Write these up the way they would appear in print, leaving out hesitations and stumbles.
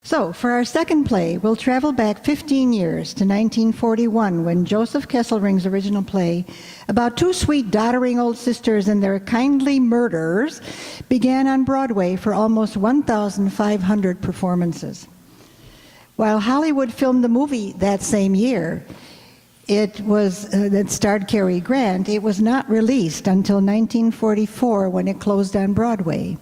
So, for our second play, we'll travel back 15 years to 1941 when Joseph Kesselring's original play about two sweet doddering old sisters and their kindly murderers began on Broadway for almost 1,500 performances. While Hollywood filmed the movie that same year, that starred Cary Grant, it was not released until 1944 when it closed on Broadway.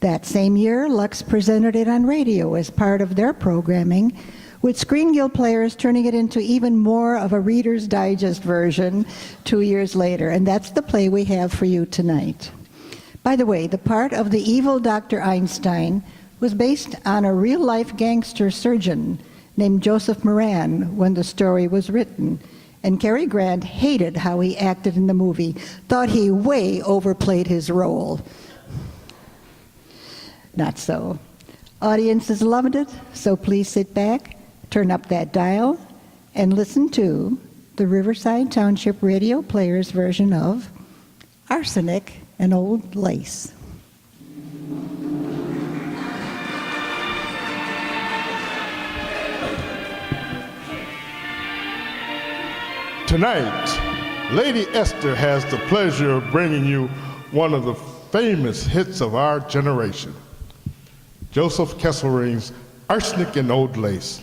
That same year, Lux presented it on radio as part of their programming, with Screen Guild players turning it into even more of a Reader's Digest version 2 years later, and that's the play we have for you tonight. By the way, the part of the evil Dr. Einstein was based on a real-life gangster surgeon named Joseph Moran when the story was written, and Cary Grant hated how he acted in the movie, thought he way overplayed his role. Not so. Audiences loved it, so please sit back, turn up that dial, and listen to the Riverside Township Radio Players version of Arsenic and Old Lace. Tonight, Lady Esther has the pleasure of bringing you one of the famous hits of our generation, Joseph Kesselring's Arsenic and Old Lace,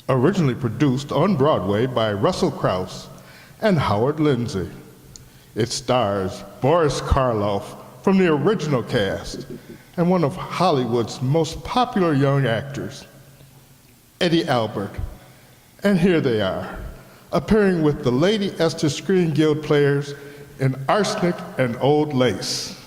originally produced on Broadway by Russell Crouse and Howard Lindsay. It stars Boris Karloff from the original cast and one of Hollywood's most popular young actors, Eddie Albert. And here they are, appearing with the Lady Esther Screen Guild players in Arsenic and Old Lace.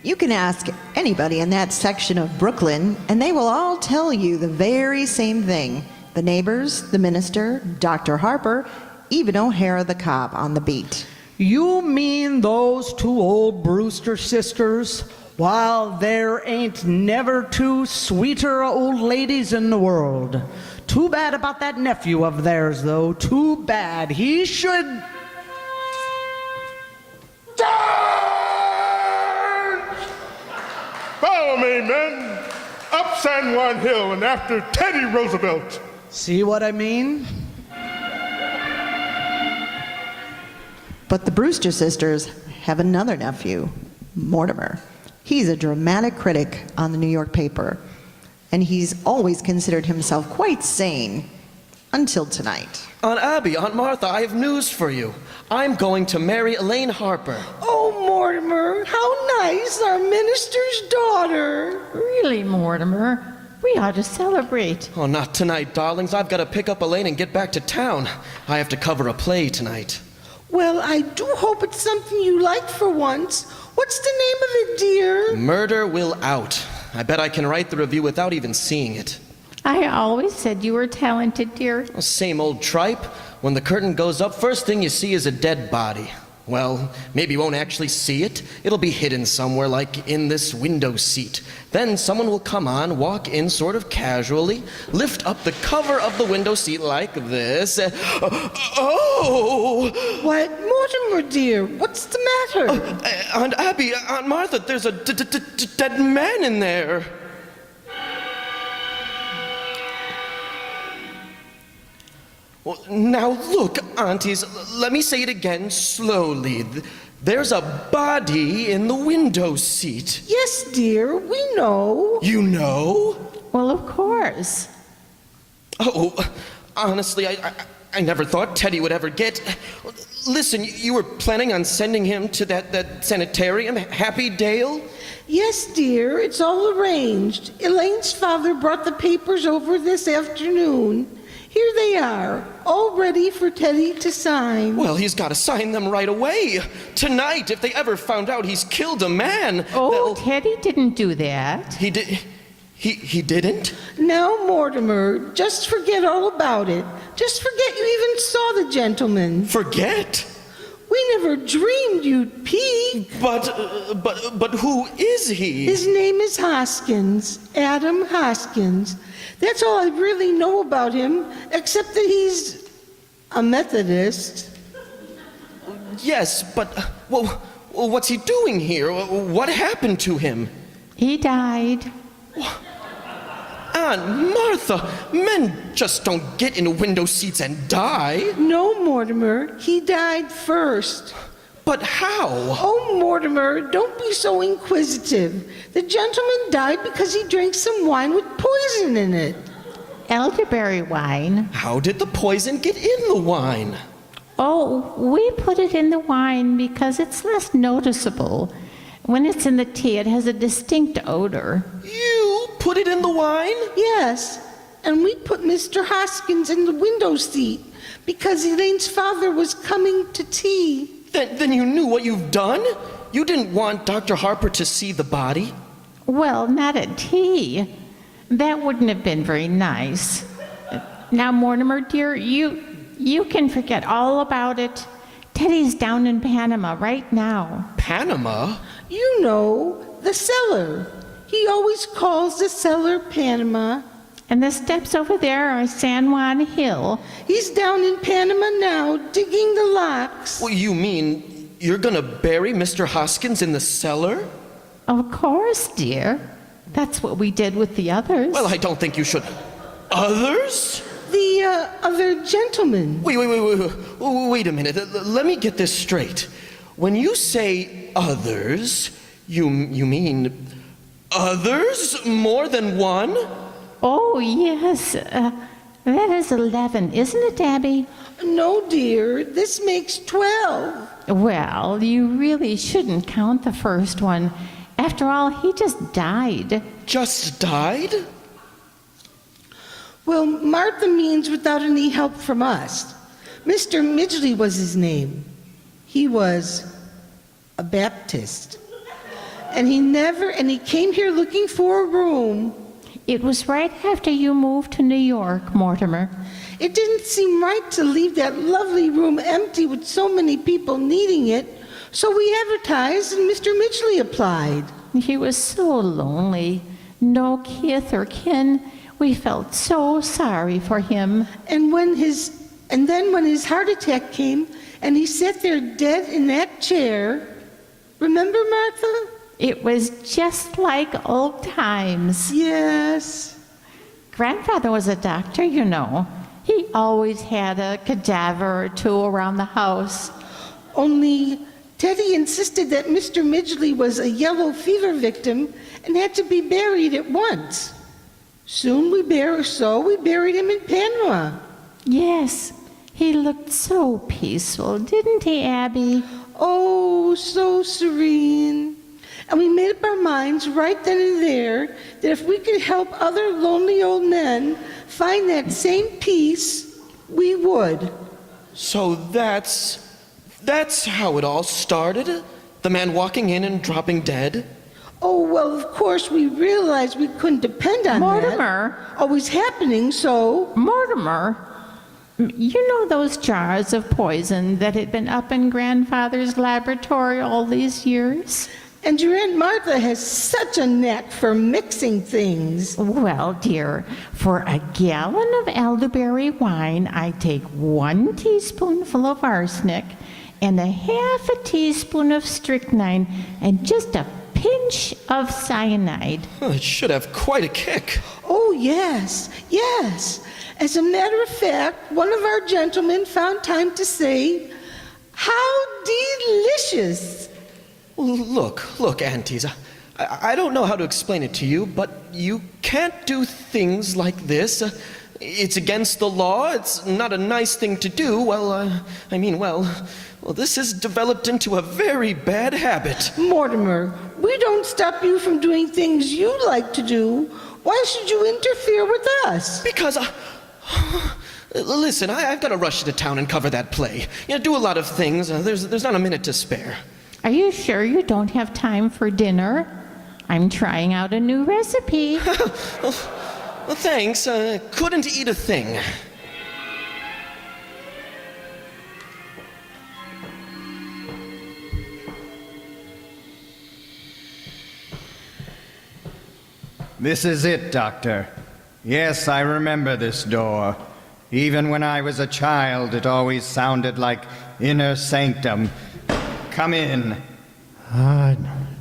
You can ask anybody in that section of Brooklyn, and they will all tell you the very same thing. The neighbors, the minister, Dr. Harper, even O'Hara the cop on the beat. You mean those two old Brewster sisters? While there ain't never two sweeter old ladies in the world. Too bad about that nephew of theirs, though. Too bad. He should... Follow me, men, up San Juan Hill and after Teddy Roosevelt. See what I mean? But the Brewster sisters have another nephew, Mortimer. He's a dramatic critic on the New York paper, and he's always considered himself quite sane until tonight. Aunt Abby, Aunt Martha, I have news for you. I'm going to marry Elaine Harper. Oh, Mortimer, how nice, our minister's daughter. Really, Mortimer, we ought to celebrate. Oh, not tonight, darlings. I've got to pick up Elaine and get back to town. I have to cover a play tonight. Well, I do hope it's something you like for once. What's the name of it, dear? Murder Will Out. I bet I can write the review without even seeing it. I always said you were talented, dear. Oh, same old tripe. When the curtain goes up, first thing you see is a dead body. Well, maybe you won't actually see it. It'll be hidden somewhere, like in this window seat. Then someone will come on, walk in sort of casually, lift up the cover of the window seat like this. Oh! What, Mortimer, dear? What's the matter? Aunt Abby, Aunt Martha, there's a dead man in there. Well, now look, aunties, let me say it again slowly. There's a body in the window seat. Yes, dear, we know. You know? Well, of course. Oh, honestly, I never thought Teddy would ever get... Listen, you were planning on sending him to that sanitarium, Happy Dale? Yes, dear, it's all arranged. Elaine's father brought the papers over this afternoon. Here they are, all ready for Teddy to sign. Well, he's got to sign them right away. Tonight, if they ever found out he's killed a man, Oh, Teddy didn't do that. He did... He didn't? Now, Mortimer, just forget all about it. Just forget you even saw the gentleman. Forget? We never dreamed you'd peek. But who is he? His name is Hoskins, Adam Hoskins. That's all I really know about him, except that he's a Methodist. Yes, but, well, What's he doing here? What happened to him? He died. Aunt Martha, men just don't get in window seats and die. No, Mortimer, he died first. But how? Oh, Mortimer, don't be so inquisitive. The gentleman died because he drank some wine with poison in it. Elderberry wine. How did the poison get in the wine? Oh, we put it in the wine because it's less noticeable. When it's in the tea, it has a distinct odor. You put it in the wine? Yes, and we put Mr. Hoskins in the window seat because Elaine's father was coming to tea. Then you knew what you've done? You didn't want Dr. Harper to see the body? Well, not at tea. That wouldn't have been very nice. Now, Mortimer, dear, you can forget all about it. Teddy's down in Panama right now. Panama? You know, the cellar. He always calls the cellar Panama. And the steps over there are San Juan Hill. He's down in Panama now, digging the locks. Well, you mean you're gonna bury Mr. Hoskins in the cellar? Of course, dear. That's what we did with the others. Well, I don't think you should. Others? The other gentleman. Wait a minute. Let me get this straight. When you say others, you mean others? More than one? Oh, yes. That is 11, isn't it, Abby? No, dear, this makes 12. Well, you really shouldn't count the first one. After all, he just died. Just died? Well, Martha means without any help from us. Mr. Midgley was his name. He was a Baptist. And he came here looking for a room. It was right after you moved to New York, Mortimer. It didn't seem right to leave that lovely room empty with so many people needing it, so we advertised and Mr. Midgley applied. He was so lonely. No kith or kin. We felt so sorry for him. And then when his heart attack came and he sat there dead in that chair, remember, Martha? It was just like old times. Yes. Grandfather was a doctor, you know. He always had a cadaver or two around the house. Only Teddy insisted that Mr. Midgley was a yellow fever victim and had to be buried at once. Soon we buried him in Panama. Yes, he looked so peaceful, didn't he, Abby? Oh, so serene. And we made up our minds right then and there that if we could help other lonely old men find that same peace, we would. So that's how it all started? The man walking in and dropping dead? Oh, well, of course, we realized we couldn't depend on Mortimer. that always happening, so... Mortimer, you know those jars of poison that had been up in Grandfather's laboratory all these years? And your Aunt Martha has such a knack for mixing things. Well, dear, for a gallon of elderberry wine, I take 1 teaspoonful of arsenic and a half a teaspoon of strychnine and just a pinch of cyanide. It should have quite a kick. Oh, yes, yes. As a matter of fact, one of our gentlemen found time to say, "How delicious!" Look, aunties, I don't know how to explain it to you, but you can't do things like this. It's against the law. It's not a nice thing to do. Well, this has developed into a very bad habit. Mortimer, we don't stop you from doing things you like to do. Why should you interfere with us? Because, listen, I've got to rush to town and cover that play. Do a lot of things. There's not a minute to spare. Are you sure you don't have time for dinner? I'm trying out a new recipe. Well, thanks. Couldn't eat a thing. This is it, Doctor. Yes, I remember this door. Even when I was a child, it always sounded like inner sanctum. Come in.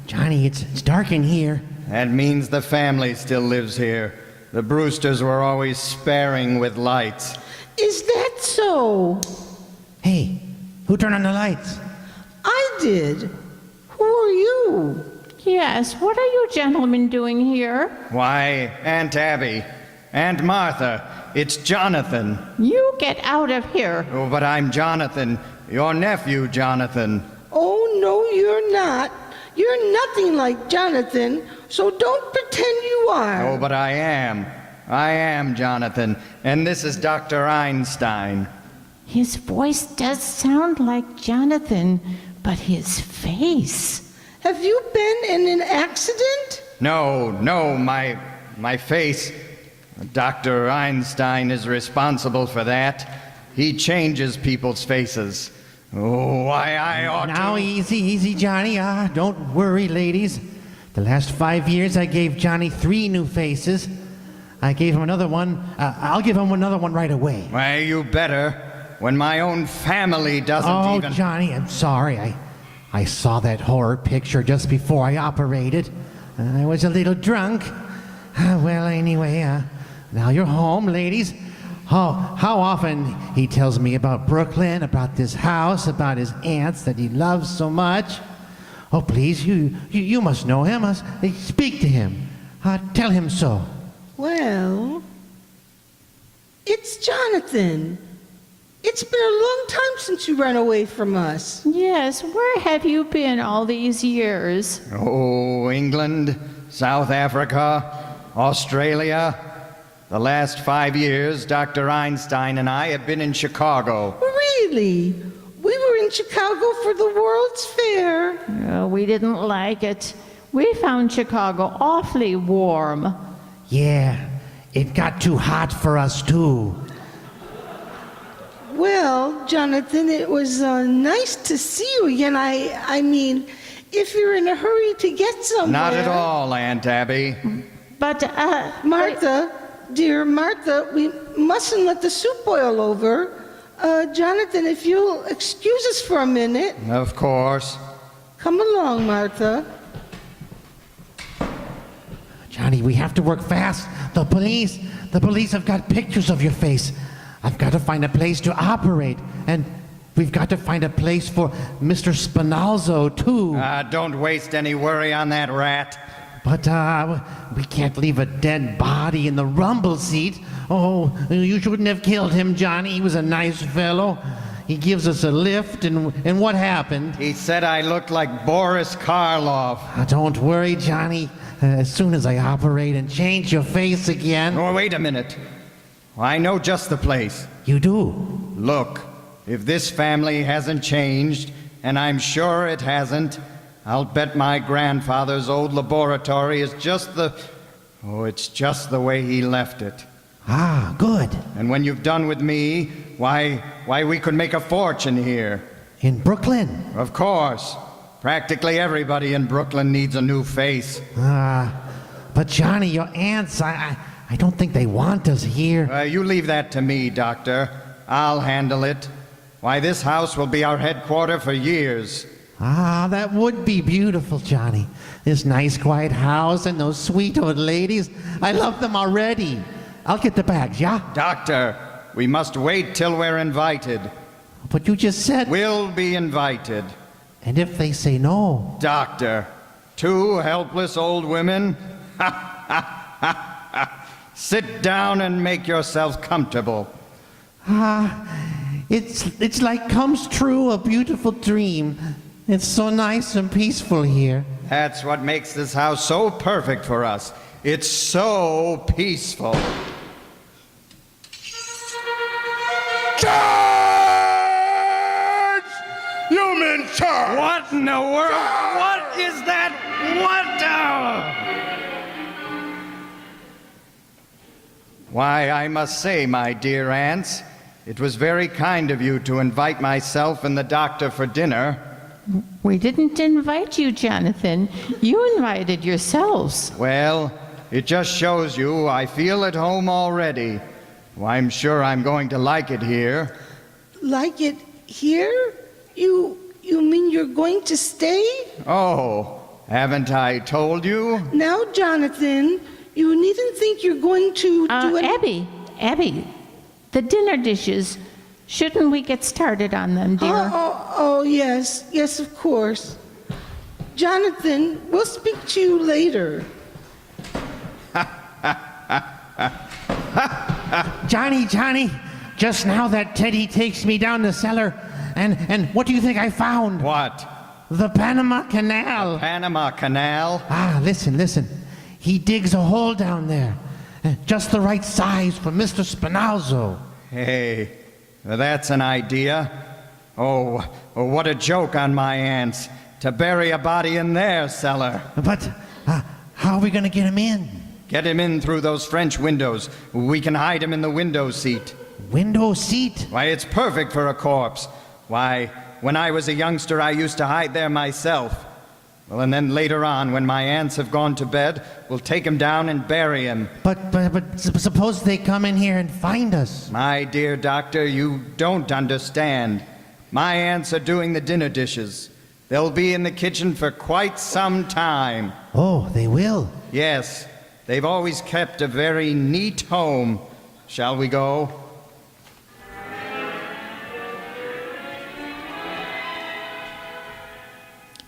Johnny, it's dark in here. That means the family still lives here. The Brewsters were always sparing with lights. Is that so? Hey, who turned on the lights? I did. Who are you? Yes, what are you gentlemen doing here? Why, Aunt Abby, Aunt Martha, it's Jonathan. You get out of here. Oh, but I'm Jonathan, your nephew, Jonathan. Oh, no, you're not. You're nothing like Jonathan, so don't pretend you are. Oh, but I am. I am Jonathan, and this is Dr. Einstein. His voice does sound like Jonathan, but his face. Have you been in an accident? No, my face. Dr. Einstein is responsible for that. He changes people's faces. Oh, why I ought Now, to... easy, Johnny. Don't worry, ladies. The last 5 years, I gave Johnny 3 new faces. I gave him another one. I'll give him another one right away. Why, you better, when my own family doesn't even... Oh, Johnny, I'm sorry. I saw that horror picture just before I operated. I was a little drunk. Well, anyway, now you're home, ladies. How often he tells me about Brooklyn, about this house, about his aunts that he loves so much. Oh, please, you must know him. Speak to him. Tell him so. Well, it's Jonathan. It's been a long time since you ran away from us. Yes, where have you been all these years? Oh, England, South Africa, Australia. The last 5 years, Dr. Einstein and I have been in Chicago. Really? We were in Chicago for the World's Fair. Oh, we didn't like it. We found Chicago awfully warm. Yeah, it got too hot for us, too. Well, Jonathan, it was nice to see you again. I mean, if you're in a hurry to get somewhere... Not at all, Aunt Abby. But, Martha, dear Martha, we mustn't let the soup boil over. Jonathan, if you'll excuse us for a minute. Of course. Come along, Martha. Johnny, we have to work fast. The police have got pictures of your face. I've got to find a place to operate. And we've got to find a place for Mr. Spinalzo, too. Don't waste any worry on that rat. But we can't leave a dead body in the rumble seat. Oh, you shouldn't have killed him, Johnny. He was a nice fellow. He gives us a lift, and what happened? He said I looked like Boris Karloff. Don't worry, Johnny. As soon as I operate and change your face again... Oh, wait a minute. I know just the place. You do? Look, if this family hasn't changed, and I'm sure it hasn't, I'll bet my grandfather's old laboratory is just the... Oh, it's just the way he left it. Ah, good. And when you've done with me, why, we could make a fortune here. In Brooklyn? Of course. Practically everybody in Brooklyn needs a new face. But Johnny, your aunts, I don't think they want us here. You leave that to me, Doctor. I'll handle it. Why, this house will be our headquarters for years. That would be beautiful, Johnny. This nice, quiet house and those sweet old ladies. I love them already. I'll get the bags, yeah? Doctor, we must wait till we're invited. But you just said... We'll be invited. And if they say no? Doctor, 2 helpless old women? Sit down and make yourself comfortable. It's like comes true, a beautiful dream. It's so nice and peaceful here. That's what makes this house so perfect for us. It's so peaceful. Charge! You're in charge! What in the world? What is that? What Why, I must say, my dear aunts, it was very kind of you to invite myself and the doctor for dinner. We didn't invite you, Jonathan. You invited yourselves. Well, it just shows you I feel at home already. Well, I'm sure I'm going to like it here. Like it here? You You mean you're going to stay? Oh, haven't I told you? Now, Jonathan, you needn't think you're going to do it. Abby, the dinner dishes. Shouldn't we get started on them, dear? Oh, yes. Yes, of course. Jonathan, we'll speak to you later. Johnny, just now that Teddy takes me down the cellar, and what do you think I found? What? The Panama Canal. Panama Canal? Ah, listen. He digs a hole down there, just the right size for Mr. Spinazzo. Hey, that's an idea. Oh, what a joke on my aunts to bury a body in their cellar. But how are we going to get him in? Get him in through those French windows. We can hide him in the window seat. Window seat? Why, it's perfect for a corpse. Why, when I was a youngster, I used to hide there myself. Well, and then later on, when my aunts have gone to bed, we'll take him down and bury him. But suppose they come in here and find us. My dear doctor, you don't understand. My aunts are doing the dinner dishes. They'll be in the kitchen for quite some time. Oh, they will? Yes, they've always kept a very neat home. Shall we go?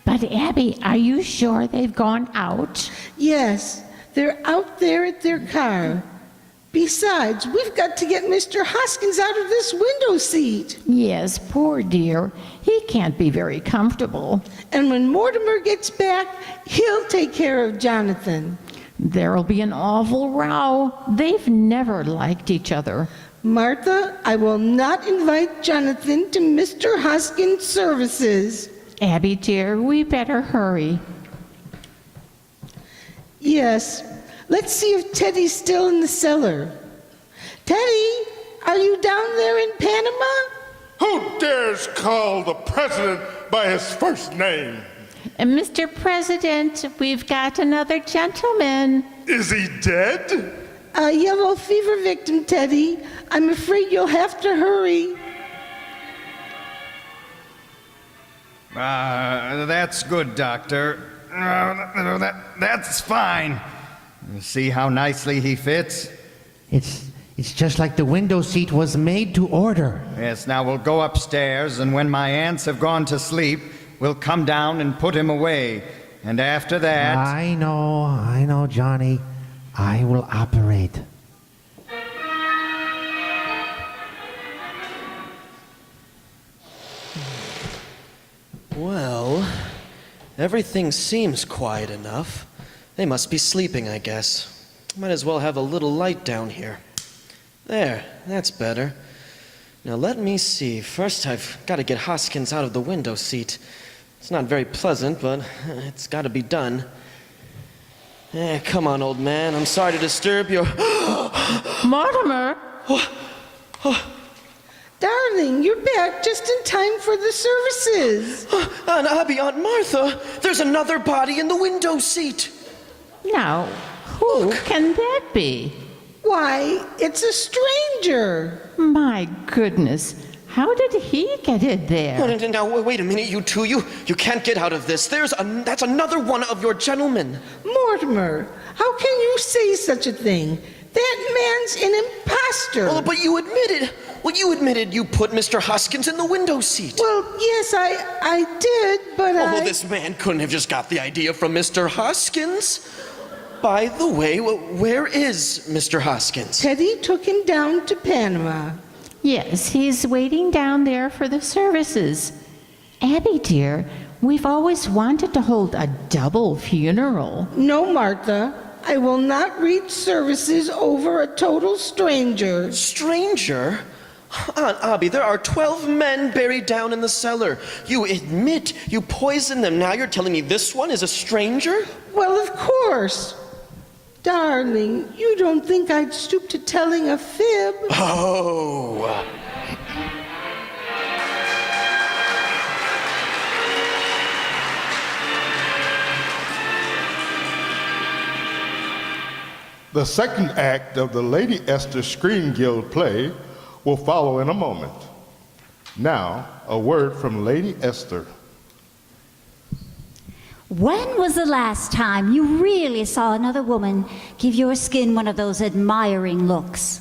But Abby, are you sure they've gone out? Yes, they're out there at their car. Besides, we've got to get Mr. Hoskins out of this window seat. Yes, poor dear. He can't be very comfortable. And when Mortimer gets back, he'll take care of Jonathan. There'll be an awful row. They've never liked each other. Martha, I will not invite Jonathan to Mr. Hoskins' services. Abby, dear, we better hurry. Yes. Let's see if Teddy's still in the cellar. Teddy, are you down there in Panama? Who dares call the president by his first name? Mr. President, we've got another gentleman. Is he dead? A yellow fever victim, Teddy. I'm afraid you'll have to hurry. That's good, Doctor. That's fine. See how nicely he fits? It's just like the window seat was made to order. Yes, now we'll go upstairs, and when my aunts have gone to sleep, we'll come down and put him away. And after that... I know, Johnny. I will operate. Well, everything seems quiet enough. They must be sleeping, I guess. Might as well have a little light down here. There, that's better. Now let me see. First, I've got to get Hoskins out of the window seat. It's not very pleasant, but it's got to be done. Come on, old man. I'm sorry to disturb your... Mortimer! Darling, you're back just in time for the services. Aunt Abby, Aunt Martha, there's another body in the window seat. Now, who can that be? Why, it's a stranger. My goodness, how did he get in there? Now, wait a minute, you two. You can't get out of this. That's another one of your gentlemen. Mortimer, how can you say such a thing? That man's an imposter. Oh, but you admitted. Well, you admitted you put Mr. Hoskins in the window seat. Well, yes, I did, but Well, this man couldn't have just got the idea from Mr. Hoskins. By the way, where is Mr. Hoskins? Teddy took him down to Panama. Yes, he's waiting down there for the services. Abby, dear, we've always wanted to hold a double funeral. No, Martha, I will not read services over a total stranger. Stranger? Aunt Abby, there are 12 men buried down in the cellar. You admit you poisoned them. Now you're telling me this one is a stranger? Well, of course. Darling, you don't think I'd stoop to telling a fib? Oh. The second act of the Lady Esther Screen Guild play will follow in a moment. Now, a word from Lady Esther. When was the last time you really saw another woman give your skin one of those admiring looks?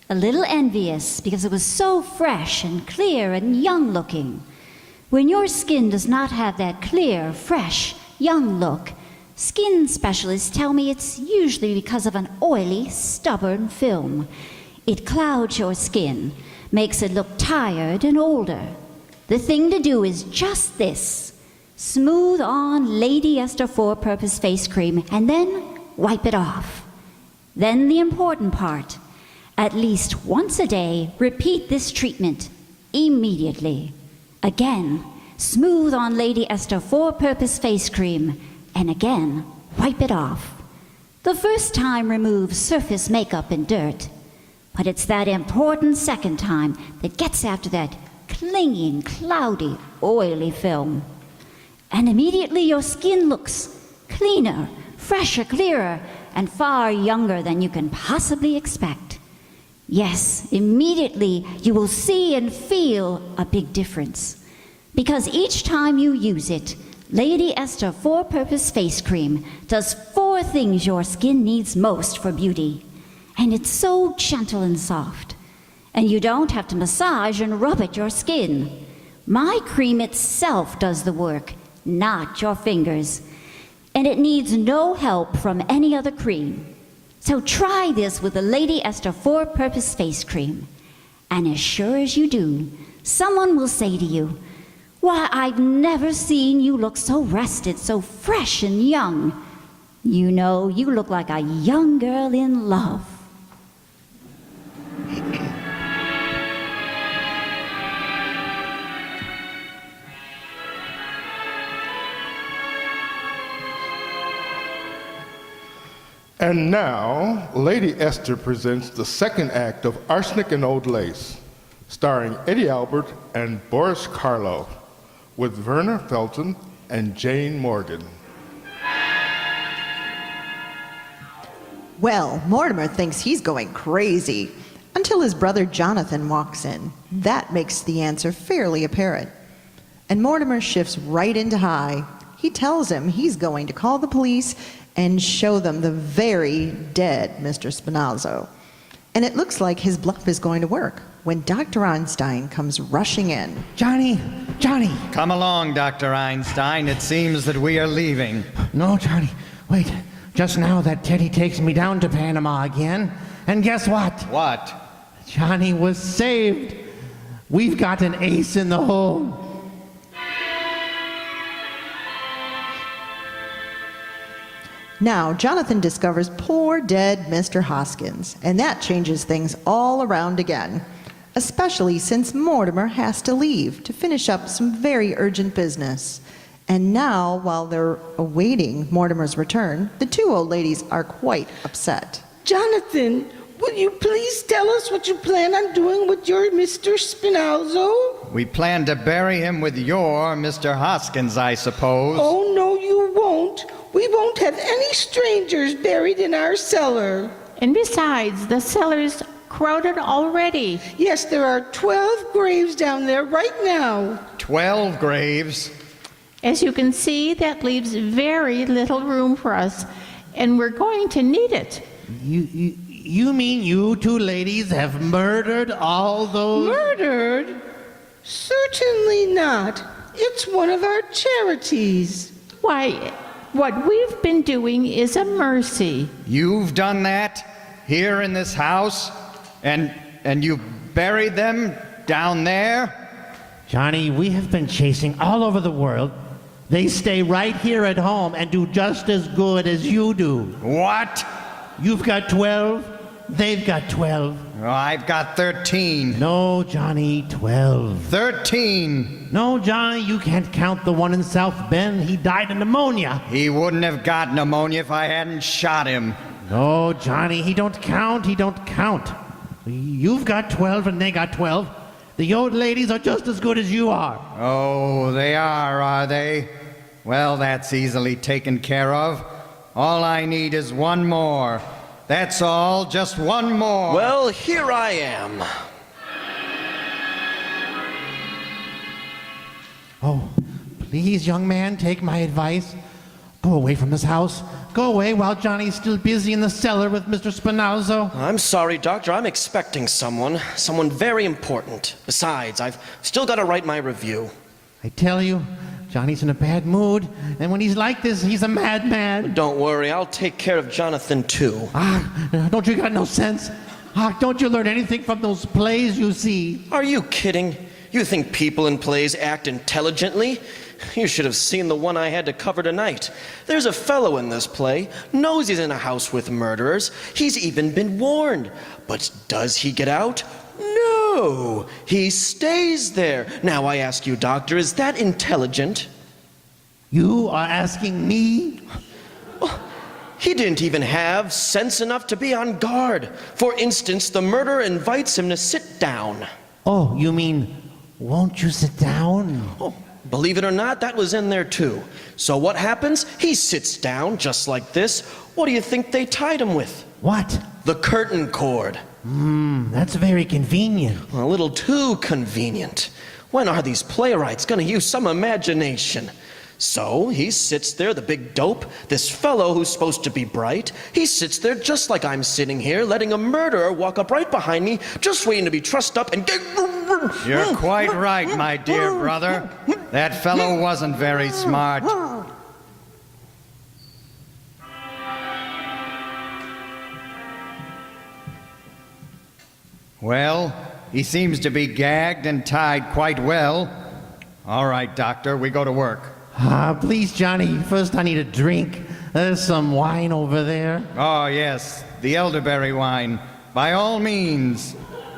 A little envious because it was so fresh and clear and young looking. When your skin does not have that clear, fresh, young look, skin specialists tell me it's usually because of an oily, stubborn film. It clouds your skin, makes it look tired and older. The thing to do is just this. Smooth on Lady Esther Four-Purpose Face Cream and then wipe it off. Then the important part. At least once a day, repeat this treatment immediately. Again, smooth on Lady Esther Four-Purpose Face Cream and again, wipe it off. The first time removes surface makeup and dirt, but it's that important second time that gets after that clinging, cloudy, oily film. And immediately your skin looks cleaner, fresher, clearer, and far younger than you can possibly expect. Yes, immediately you will see and feel a big difference. Because each time you use it, Lady Esther Four-Purpose Face Cream does 4 things your skin needs most for beauty. And it's so gentle and soft. And you don't have to massage and rub at your skin. My cream itself does the work, not your fingers. And it needs no help from any other cream. So try this with the Lady Esther Four-Purpose Face Cream. And as sure as you do, someone will say to you, "Why, I've never seen you look so rested, so fresh and young. You know, you look like a young girl in love." And now, Lady Esther presents the second act of Arsenic and Old Lace, starring Eddie Albert and Boris Karloff, with Werner Felton and Jane Morgan. Well, Mortimer thinks he's going crazy until his brother Jonathan walks in. That makes the answer fairly apparent. And Mortimer shifts right into high. He tells him he's going to call the police and show them the very dead Mr. Spinazzo. And it looks like his bluff is going to work when Dr. Einstein comes rushing in. Johnny! Johnny! Come along, Dr. Einstein. It seems that we are leaving. No, Johnny. Wait. Just now that Teddy takes me down to Panama again. And guess what? What? Johnny was saved. We've got an ace in the hole. Now, Jonathan discovers poor dead Mr. Hoskins, and that changes things all around again, especially since Mortimer has to leave to finish up some very urgent business. And now, while they're awaiting Mortimer's return, the 2 old ladies are quite upset. Jonathan, will you please tell us what you plan on doing with your Mr. Spinazzo? We plan to bury him with your Mr. Hoskins, I suppose. Oh, no, you won't. We won't have any strangers buried in our cellar. And besides, the cellar's crowded already. Yes, there are 12 graves down there right now. 12 graves. As you can see, that leaves very little room for us, and we're going to need it. You mean you 2 ladies have murdered all those? Murdered? Certainly not. It's one of our charities. Why, what we've been doing is a mercy. You've done that here in this house? And you buried them down there? Johnny, we have been chasing all over the world. They stay right here at home and do just as good as you do. What? You've got 12, they've got 12. Oh, I've got 13. No, Johnny, 12. 13. No, Johnny, you can't count the one in South Bend. He died of pneumonia. He wouldn't have got pneumonia if I hadn't shot him. No, Johnny, he don't count. You've got 12 and they got 12. The old ladies are just as good as you are. Oh, they are they? Well, that's easily taken care of. All I need is one more. That's all, just one more. Well, here I am. Oh, please, young man, take my advice. Go away from this house. Go away while Johnny's still busy in the cellar with Mr. Spinazzo. I'm sorry, Doctor. I'm expecting someone very important. Besides, I've still got to write my review. I tell you, Johnny's in a bad mood, and when he's like this, he's a madman. Don't worry, I'll take care of Jonathan too. Don't you got no sense? Don't you learn anything from those plays you see? Are you kidding? You think people in plays act intelligently? You should have seen the one I had to cover tonight. There's a fellow in this play, knows he's in a house with murderers. He's even been warned. But does he get out? No, he stays there. Now I ask you, Doctor, is that intelligent? You are asking me? He didn't even have sense enough to be on guard. For instance, the murderer invites him to sit down. Oh, you mean, won't you sit down? Oh, believe it or not, that was in there too. So what happens? He sits down just like this. What do you think they tied him with? What? The curtain cord. That's very convenient. A little too convenient. When are these playwrights going to use some imagination? So he sits there, the big dope, this fellow who's supposed to be bright. He sits there just like I'm sitting here, letting a murderer walk up right behind me, just waiting to be trussed up and get... You're quite right, my dear brother. That fellow wasn't very smart. Well, he seems to be gagged and tied quite well. All right, Doctor, we go to work. Please, Johnny, first I need a drink. There's some wine over there. Oh, yes, the elderberry wine. By all means.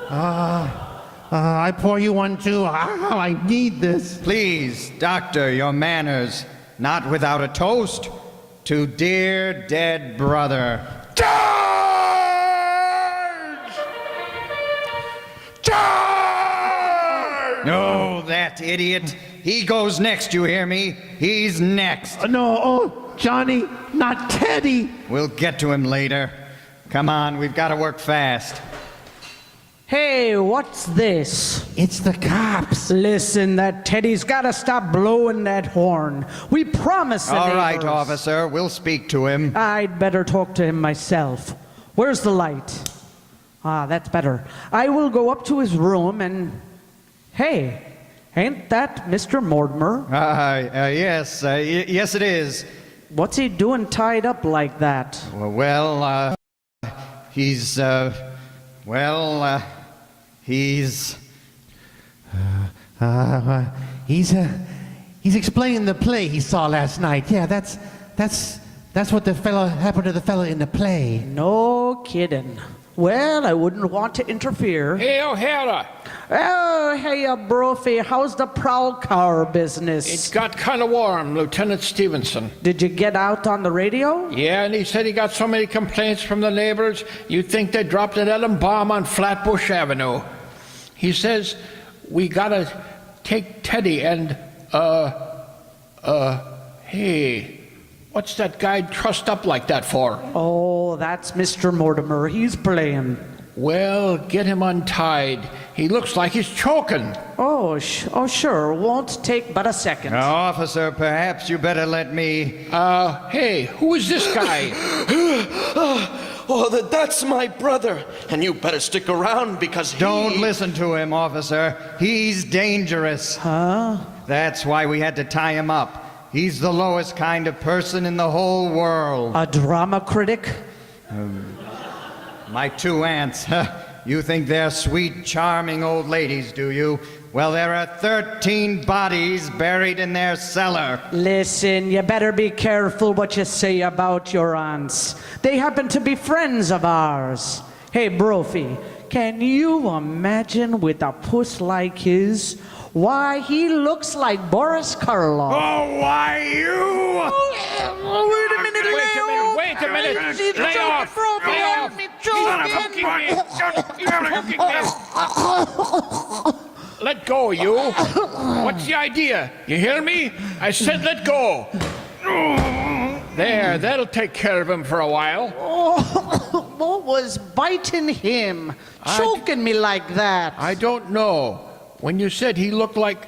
I pour you one too. I need this. Please, Doctor, your manners. Not without a toast to dear dead brother. No, that idiot. He goes next, you hear me? He's next. No, Johnny, not Teddy. We'll get to him later. Come on, we've got to work fast. Hey, what's this? It's the cops. Listen, that Teddy's got to stop blowing that horn. We promised the All right, neighbors. officer, we'll speak to him. I'd better talk to him myself. Where's the light? That's better. I will go up to his room and... Hey, ain't that Mr. Mortimer? Yes, yes it is. What's he doing tied up like that? Well, he's He's explaining the play he saw last night. Yeah, that's what happened to the fellow in the play. No kidding. Well, I wouldn't want to interfere. Hey, O'Hara. Oh, hey, Brophy, how's the prowl car business? It got kind of warm, Lieutenant Stevenson. Did you get out on the radio? Yeah, and he said he got so many complaints from the neighbors, you'd think they dropped an atom bomb on Flatbush Avenue. He says, we gotta take Teddy and, hey, what's that guy trussed up like that for? Oh, that's Mr. Mortimer. He's playing. Well, get him untied. He looks like he's choking. Oh, sure. Won't take but a second. Officer, perhaps you better let me... Hey, who is this guy? That's my brother. And you better stick around because he... Don't listen to him, officer. He's dangerous. Huh? That's why we had to tie him up. He's the lowest kind of person in the whole world. A drama critic? My two aunts. You think they're sweet, charming old ladies, do you? Well, there are 13 bodies buried in their cellar. Listen, you better be careful what you say about your aunts. They happen to be friends of ours. Hey, Brophy, can you imagine with a puss like his? Why, he looks like Boris Karloff. Oh, why you? Wait a minute, Leo. Wait a minute. Lay off. Lay off. Let go, you. What's the idea? You hear me? I said let go. There, that'll take care of him for a while. What was biting him? Choking me like that? I don't know. When you said he looked like...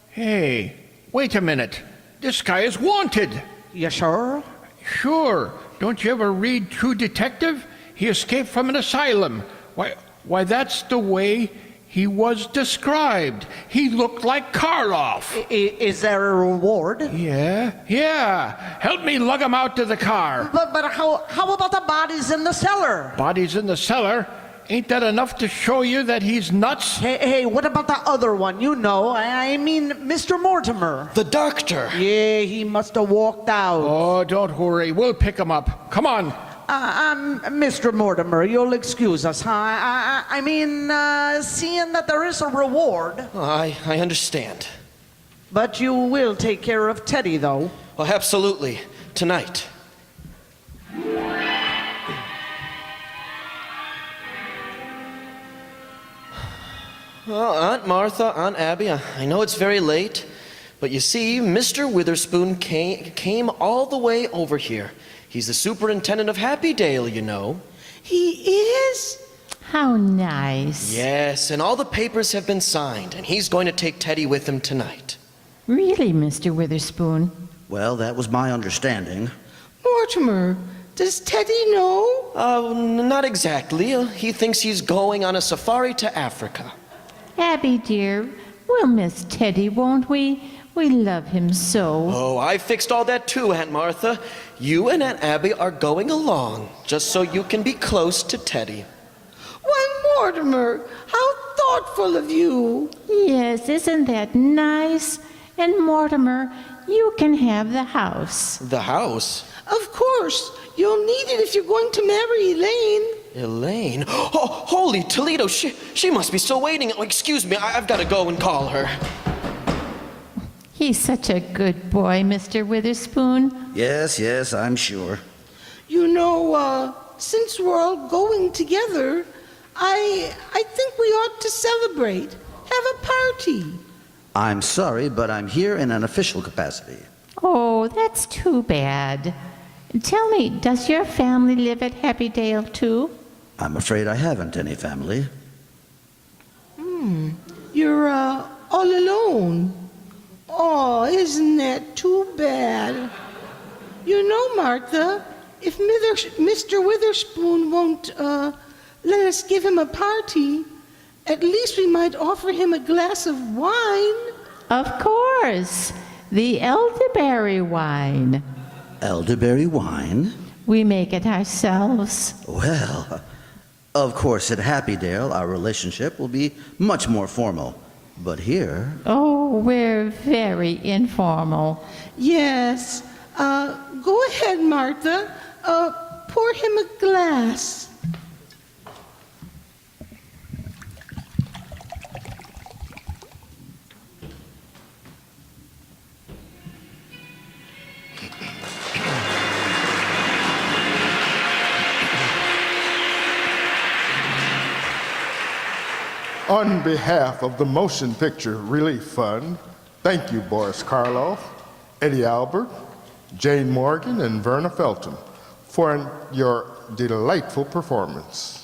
Hey, wait a minute. This guy is wanted. Yes, sir. Sure. Don't you ever read True Detective? He escaped from an asylum. Why, that's the way he was described. He looked like Karloff. Is there a reward? Yeah. Help me lug him out to the car. But how about the bodies in the cellar? Bodies in the cellar? Ain't that enough to show you that he's nuts? Hey, what about the other one? You know, I mean Mr. Mortimer. The doctor. Yeah, he must have walked out. Oh, don't worry. We'll pick him up. Come on. Mr. Mortimer, you'll excuse us, huh? I mean, seeing that there is a reward. I understand. But you will take care of Teddy, though. Oh, absolutely. Tonight. Well, Aunt Martha, Aunt Abby, I know it's very late, but you see, Mr. Witherspoon came all the way over here. He's the superintendent of Happydale, you know. He is? How nice. Yes, and all the papers have been signed, and he's going to take Teddy with him tonight. Really, Mr. Witherspoon? Well, that was my understanding. Mortimer, does Teddy know? Not exactly. He thinks he's going on a safari to Africa. Abby, dear, we'll miss Teddy, won't we? We love him so. Oh, I fixed all that too, Aunt Martha. You and Aunt Abby are going along, just so you can be close to Teddy. Why, Mortimer, how thoughtful of you. Yes, isn't that nice? And Mortimer, you can have the house. The house? Of course. You'll need it if you're going to marry Elaine. Elaine? Oh, holy Toledo, she must be still waiting. Oh, excuse me, I've got to go and call her. He's such a good boy, Mr. Witherspoon. Yes, I'm sure. You know, since we're all going together, I think we ought to celebrate. Have a party. I'm sorry, but I'm here in an official capacity. Oh, that's too bad. Tell me, does your family live at Happydale too? I'm afraid I haven't any family. You're all alone. Oh, isn't that too bad? You know, Martha, if Mr. Witherspoon won't let us give him a party, at least we might offer him a glass of wine. Of course, the elderberry wine. Elderberry wine? We make it ourselves. Well, of course, at Happydale, our relationship will be much more formal. But here... Oh, we're very informal. Yes. Go ahead, Martha. Pour him a glass. On behalf of the Motion Picture Relief Fund, thank you, Boris Karloff, Eddie Albert, Jane Morgan, and Verna Felton for your delightful performance.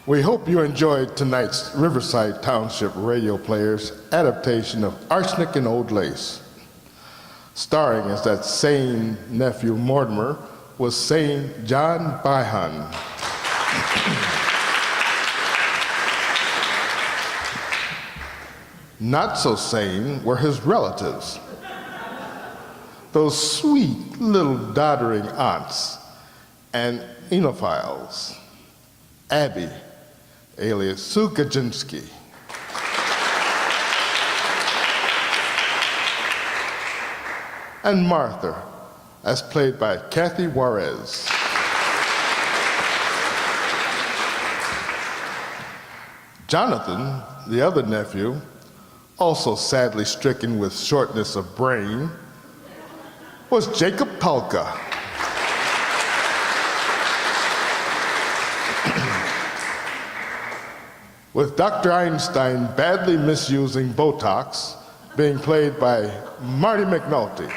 We hope you enjoyed tonight's Riverside Township Radio Players adaptation of Arsenic and Old Lace. Starring as that same nephew Mortimer was sane John Byhan. Not so sane were his relatives. Those sweet little doddering aunts and enophiles. Abby, alias Sue Gajinsky. And Martha, as played by Kathy Juarez. Jonathan, the other nephew, also sadly stricken with shortness of brain, was Jacob Palka. With Dr. Einstein badly misusing Botox, being played by Marty McNulty.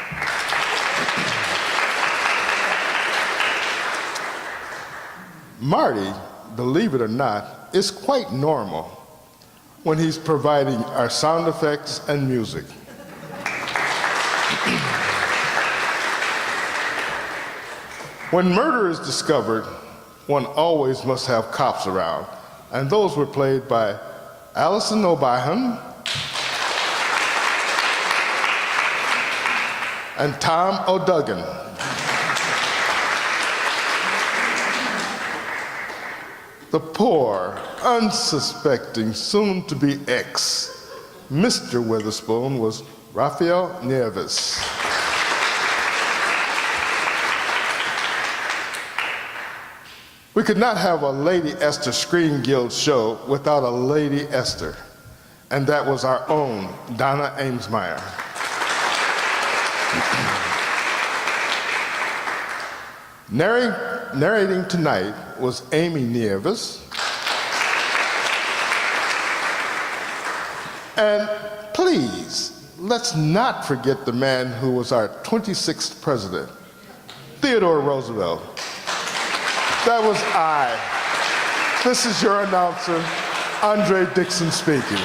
Marty, believe it or not, is quite normal when he's providing our sound effects and music. When murder is discovered, one always must have cops around, and those were played by Alison O'Byhan and Tom O'Duggan. The poor, unsuspecting, soon-to-be ex, Mr. Witherspoon, was Raphael Nieves. We could not have a Lady Esther Screen Guild show without a Lady Esther, and that was our own Donna Amesmeyer. Narrating tonight was Amy Nieves. And please, let's not forget the man who was our 26th president, Theodore Roosevelt. That was I. This is your announcer, Andre Dixon speaking.